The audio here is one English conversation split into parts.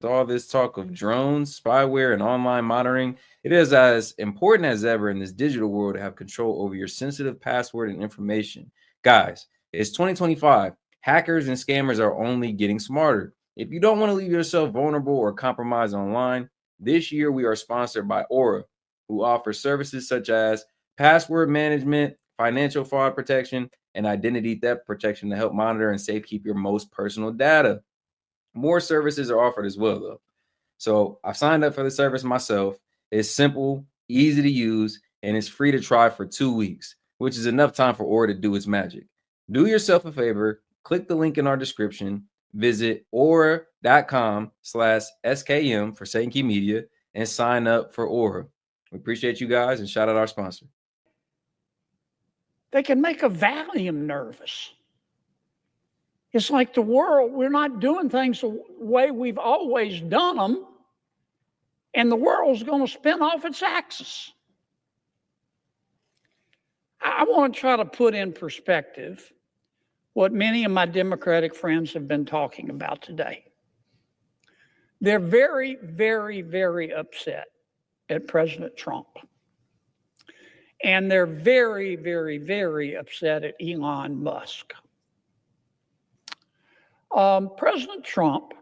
all this talk of drones, spyware, and online monitoring, it is as important as ever in this digital world to have control over your sensitive password and information. Guys, it's 2025. Hackers and scammers are only getting smarter. If you don't want to leave yourself vulnerable or compromised online, this year we are sponsored by Aura, who offers services such as password management, financial fraud protection, and identity theft protection to help monitor and safekeep your most personal data. More services are offered as well, though. So I've signed up for the service myself. It's simple, easy to use, and it's free to try for 2 weeks, which is enough time for Aura to do its magic. Do yourself a favor, click the link in our description, visit aura.com/SKM for Sankey Media, and sign up for Aura. We appreciate you guys and shout out our sponsor. They can make a Valium nervous. It's like the world, we're not doing things the way we've always done them, and the world's going to spin off its axis. I want to try to put in perspective what many of my Democratic friends have been talking about today. They're very, very, very upset at President Trump. And they're very, very, very upset at Elon Musk. President Trump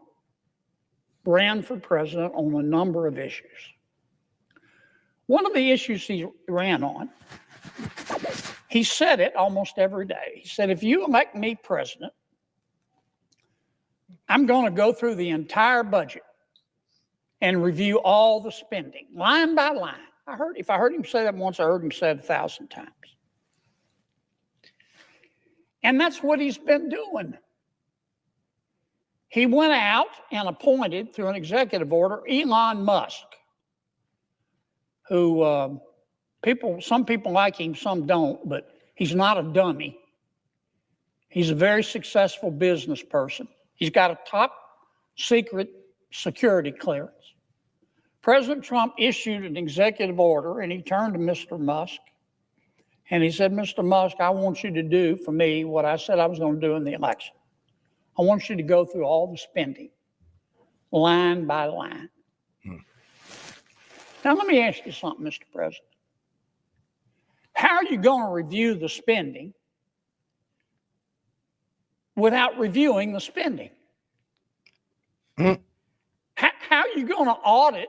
ran for president on a number of issues. One of the issues he ran on, he said it almost every day. He said, if you elect me president, I'm going to go through the entire budget and review all the spending, line by line. If I heard him say that once, I heard him say it 1,000 times. And that's what he's been doing. He went out and appointed, through an executive order, Elon Musk, who some people like him, some don't, but he's not a dummy. He's a very successful business person. He's got a top secret security clearance. President Trump issued an executive order, and he turned to Mr. Musk, and he said, Mr. Musk, I want you to do for me what I said I was going to do in the election. I want you to go through all the spending, line by line. Now, let me ask you something, Mr. President. How are you going to review the spending without reviewing the spending? How are you going to audit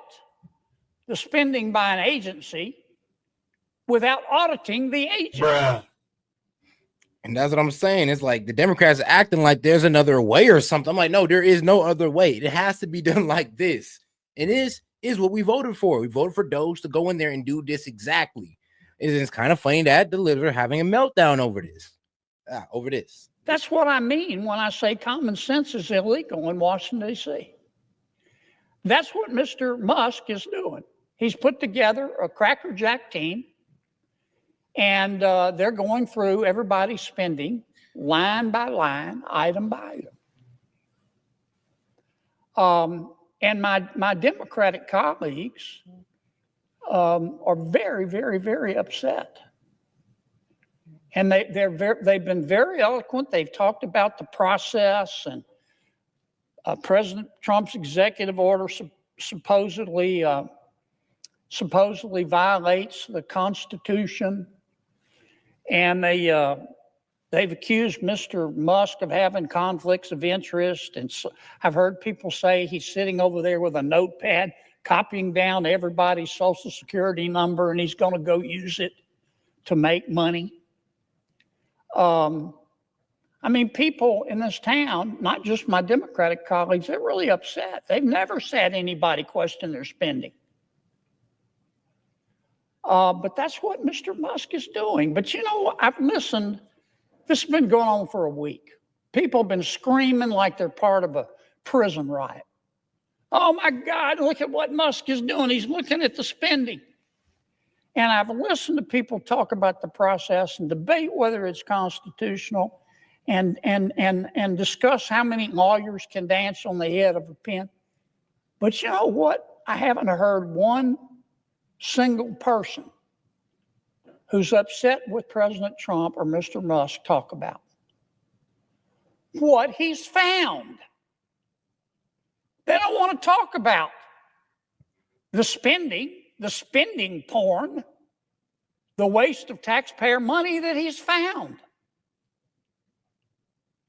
the spending by an agency without auditing the agency? Bruh. And that's what I'm saying. It's like the Democrats are acting like there's another way or something. I'm like, no, there is no other way. It has to be done like this. And this is what we voted for. We voted for Doge to go in there and do this exactly. It's kind of funny that the libs are having a meltdown over this. That's what I mean when I say common sense is illegal in Washington, D.C. That's what Mr. Musk is doing. He's put together a crackerjack team, and they're going through everybody's spending line by line, item by item. And my Democratic colleagues are very, very, very upset. And they've been very eloquent. They've talked about the process, and President Trump's executive order supposedly violates the Constitution. And they've accused Mr. Musk of having conflicts of interest. And so I've heard people say he's sitting over there with a notepad, copying down everybody's social security number, and he's going to go use it to make money. I mean, people in this town, not just my Democratic colleagues, they're really upset. They've never said anybody question their spending. But that's what Mr. Musk is doing. But you know, I've listened. This has been going on for a week. People have been screaming like they're part of a prison riot. Oh my God, look at what Musk is doing. He's looking at the spending. And I've listened to people talk about the process and debate whether it's constitutional and discuss how many lawyers can dance on the head of a pin. But you know what? I haven't heard one single person who's upset with President Trump or Mr. Musk talk about what he's found. They don't want to talk about the spending porn, the waste of taxpayer money that he's found.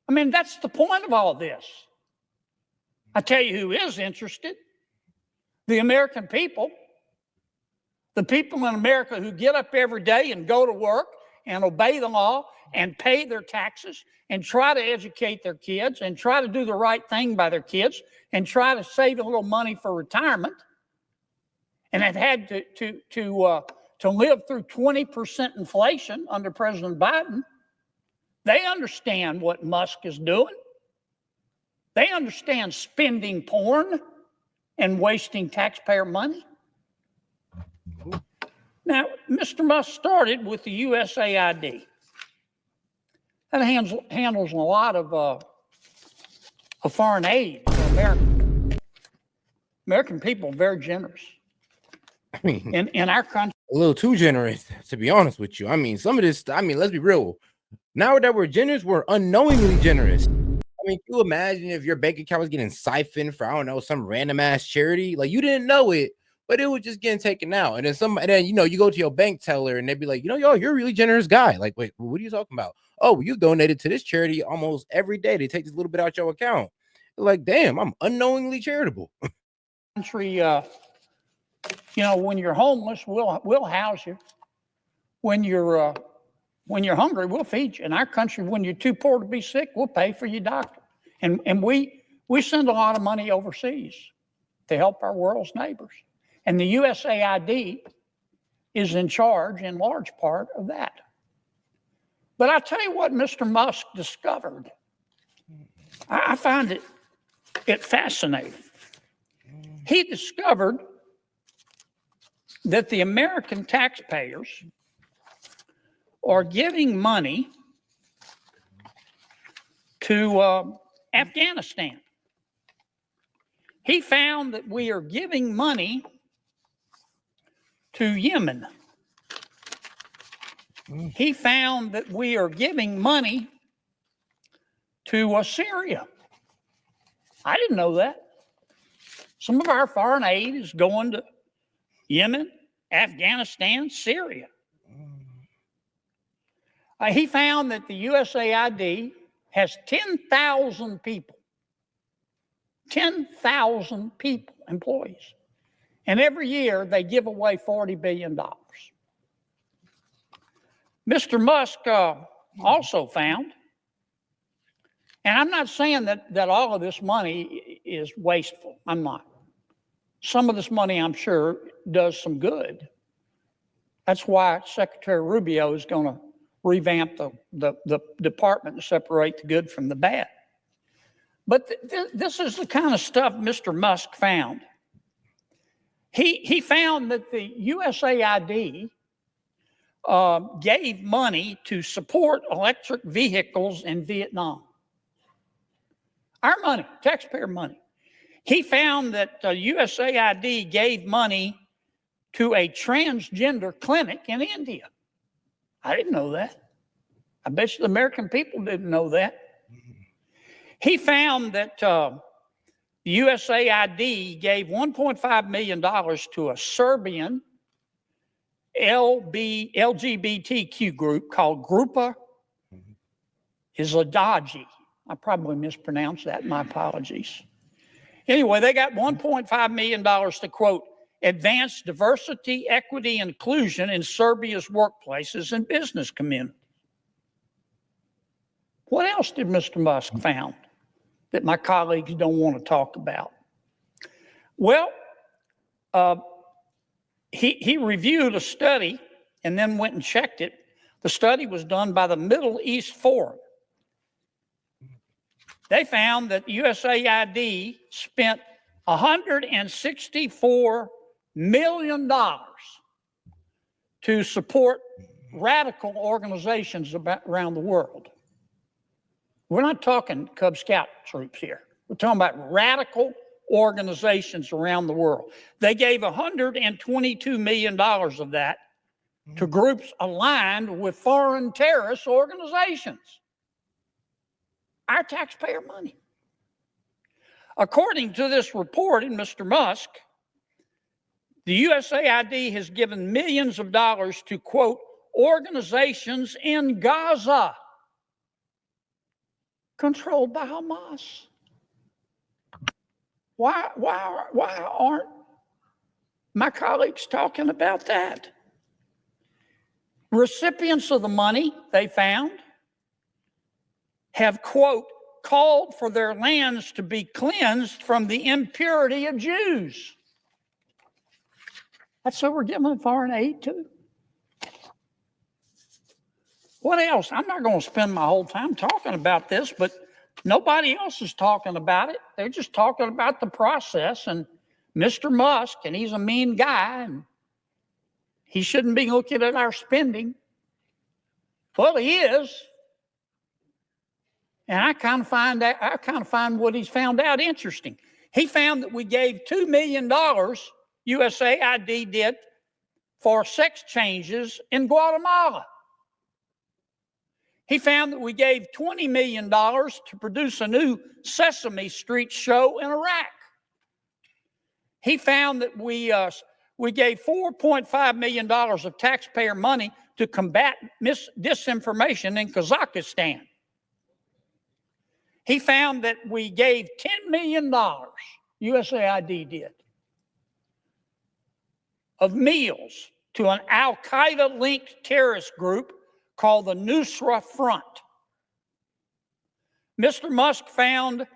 I mean, that's the point of all this. I tell you who is interested. The American people. The people in America who get up every day and go to work and obey the law and pay their taxes and try to educate their kids and try to do the right thing by their kids and try to save a little money for retirement, and have had to live through 20% inflation under President Biden. They understand what Musk is doing. They understand spending porn and wasting taxpayer money. Now, Mr. Musk started with the USAID. That handles a lot of foreign aid for America. American people are very generous. I mean, in our country, a little too generous, to be honest with you. I mean, some of this, I mean, let's be real. Now that we're generous, we're unknowingly generous. I mean, can you imagine if your bank account was getting siphoned for, I don't know, some random ass charity? Like, you didn't know it, but it was just getting taken out. And then you know, you go to your bank teller and they'd be like, you know, yo, you're a really generous guy. Like, wait, what are you talking about? Oh, well, you donated to this charity almost every day. They take this little bit out your account. You're like, damn, I'm unknowingly charitable. Country, you know, when you're homeless, we'll house you. When you're hungry, we'll feed you. In our country, when you're too poor to be sick, we'll pay for your doctor. And we send a lot of money overseas to help our world's neighbors. And the USAID is in charge, in large part, of that. But I'll tell you what Mr. Musk discovered. I find it fascinating. He discovered that the American taxpayers are giving money to Afghanistan. He found that we are giving money to Yemen. He found that we are giving money to Syria. I didn't know that. Some of our foreign aid is going to Yemen, Afghanistan, Syria. He found that the USAID has 10,000 people, 10,000 people, employees. And every year they give away $40 billion. Mr. Musk also found, and I'm not saying that all of this money is wasteful. I'm not. Some of this money, I'm sure, does some good. That's why Secretary Rubio is going to revamp the department to separate the good from the bad. But this is the kind of stuff Mr. Musk found. He found that the USAID gave money to support electric vehicles in Vietnam. Our money, taxpayer money. He found that USAID gave money to a transgender clinic in India. I didn't know that. I bet you the American people didn't know that. He found that USAID gave $1.5 million to a Serbian LGBTQ group called Grupa Izladaji. I probably mispronounced that. My apologies. Anyway, they got $1.5 million to, quote, advance diversity, equity, and inclusion in Serbia's workplaces and business communities. What else did Mr. Musk found that my colleagues don't want to talk about? Well, he reviewed a study and then went and checked it. The study was done by the Middle East Forum. They found that USAID spent $164 million to support radical organizations around the world. We're not talking Cub Scout troops here. We're talking about radical organizations around the world. They gave $122 million of that to groups aligned with foreign terrorist organizations. Our taxpayer money. According to this report in Mr. Musk, the USAID has given millions of dollars to, quote, organizations in Gaza controlled by Hamas. Why aren't my colleagues talking about that? Recipients of the money, they found, have, quote, called for their lands to be cleansed from the impurity of Jews. That's who we're giving foreign aid to. What else? I'm not going to spend my whole time talking about this, but nobody else is talking about it. They're just talking about the process and Mr. Musk, and he's a mean guy, and he shouldn't be looking at our spending. Well, he is. And I kind of find what he's found out interesting. He found that we gave $2 million, USAID did, for sex changes in Guatemala. He found that we gave $20 million to produce a new Sesame Street show in Iraq. He found that we gave $4.5 million of taxpayer money to combat disinformation in Kazakhstan. He found that we gave $10 million, USAID did, of meals to an al-Qaeda-linked terrorist group called the Nusra Front. Mr. Musk found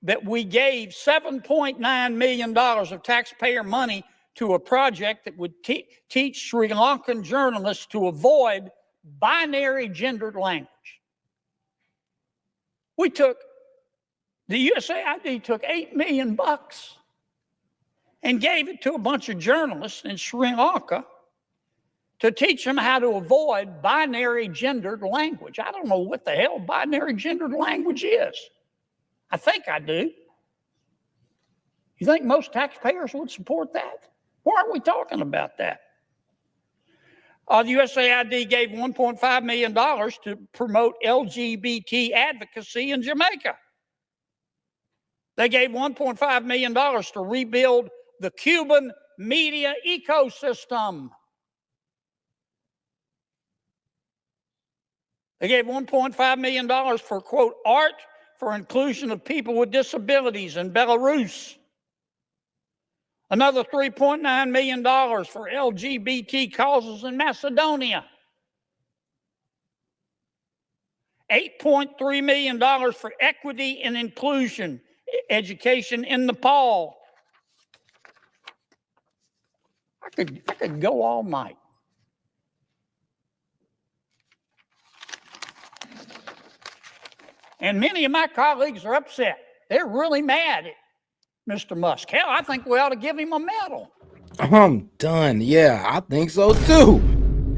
that we gave $7.9 million of taxpayer money to a project that would teach Sri Lankan journalists to avoid binary gendered language. The USAID took $8 million and gave it to a bunch of journalists in Sri Lanka to teach them how to avoid binary gendered language. I don't know what the hell binary gendered language is. I think I do. You think most taxpayers would support that? Why aren't we talking about that? The USAID gave $1.5 million to promote LGBT advocacy in Jamaica. They gave $1.5 million to rebuild the Cuban media ecosystem. They gave $1.5 million for, quote, art for inclusion of people with disabilities in Belarus. Another $3.9 million for LGBT causes in Macedonia. $8.3 million for equity and inclusion education in Nepal. I could go all night. And many of my colleagues are upset. They're really mad at Mr. Musk. Hell, I think we ought to give him a medal. I'm done. Yeah, I think so too.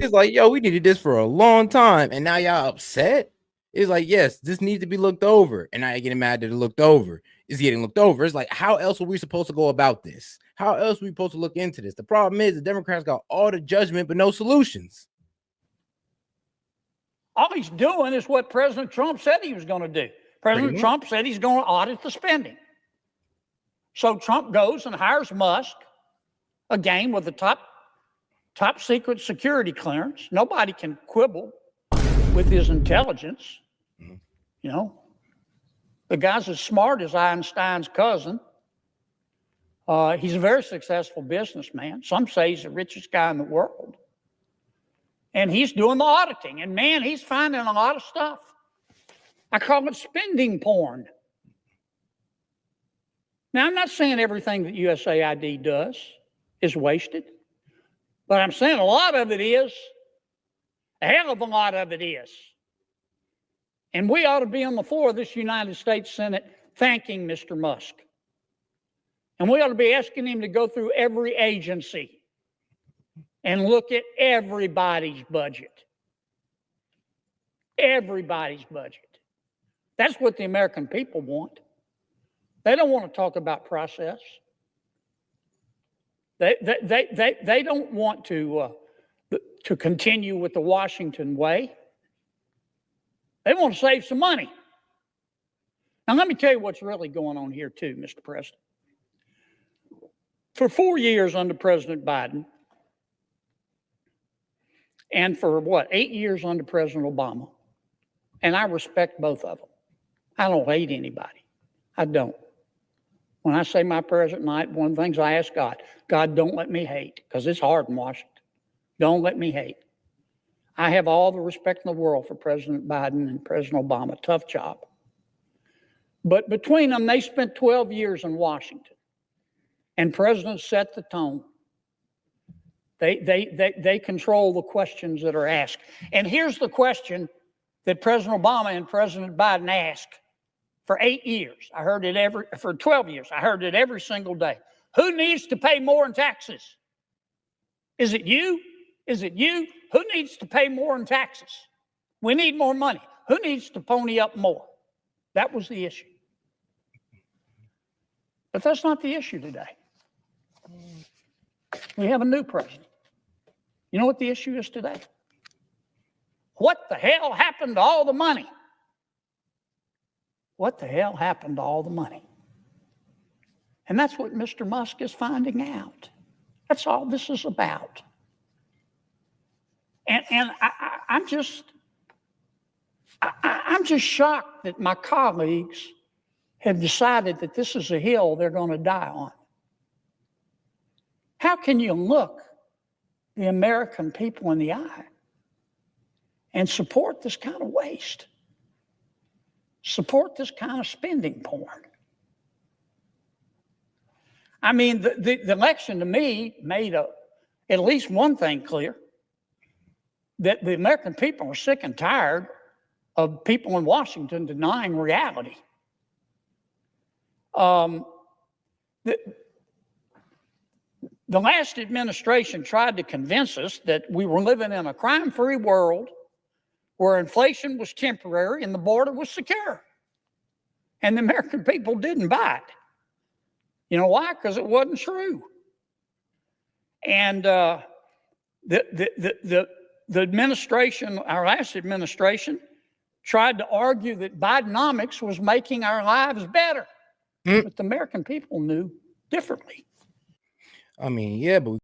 It's like, yo, we needed this for a long time, and now y'all upset? It's like, yes, this needs to be looked over, and now you're getting mad that it looked over. It's getting looked over. It's like, how else are we supposed to go about this? How else are we supposed to look into this? The problem is the Democrats got all the judgment but no solutions. All he's doing is what President Trump said he was going to do. President Trump said he's going to audit the spending. So Trump goes and hires Musk, again with the top secret security clearance. Nobody can quibble with his intelligence. Mm-hmm. You know, the guy's as smart as Einstein's cousin. He's a very successful businessman. Some say he's the richest guy in the world. And he's doing the auditing. And man, he's finding a lot of stuff. I call it spending porn. Now, I'm not saying everything that USAID does is wasted, but I'm saying a lot of it is. A hell of a lot of it is. And we ought to be on the floor of this United States Senate thanking Mr. Musk. And we ought to be asking him to go through every agency and look at everybody's budget. Everybody's budget. That's what the American people want. They don't want to talk about process. They don't want to continue with the Washington way. They want to save some money. Now, let me tell you what's really going on here, too, Mr. President. For 4 years under President Biden, and for 8 years under President Obama, and I respect both of them. I don't hate anybody. I don't. When I say my prayers at night, one of the things I ask God, God, don't let me hate, because it's hard in Washington. Don't let me hate. I have all the respect in the world for President Biden and President Obama. Tough job. But between them, they spent 12 years in Washington. And presidents set the tone. They control the questions that are asked. And here's the question that President Obama and President Biden asked for 8 years. For 12 years. I heard it every single day. Who needs to pay more in taxes? Is it you? Is it you? Who needs to pay more in taxes? We need more money. Who needs to pony up more? That was the issue. But that's not the issue today. We have a new president. You know what the issue is today? What the hell happened to all the money? What the hell happened to all the money? And that's what Mr. Musk is finding out. That's all this is about. And I'm just shocked that my colleagues have decided that this is a hill they're going to die on. How can you look the American people in the eye and support this kind of waste? Support this kind of spending porn? I mean, the election to me made at least one thing clear, that the American people are sick and tired of people in Washington denying reality. The last administration tried to convince us that we were living in a crime-free world where inflation was temporary and the border was secure. And the American people didn't buy it. You know why? Because it wasn't true. And the administration, our last administration, tried to argue that Bidenomics was making our lives better. But the American people knew differently. I mean, yeah, but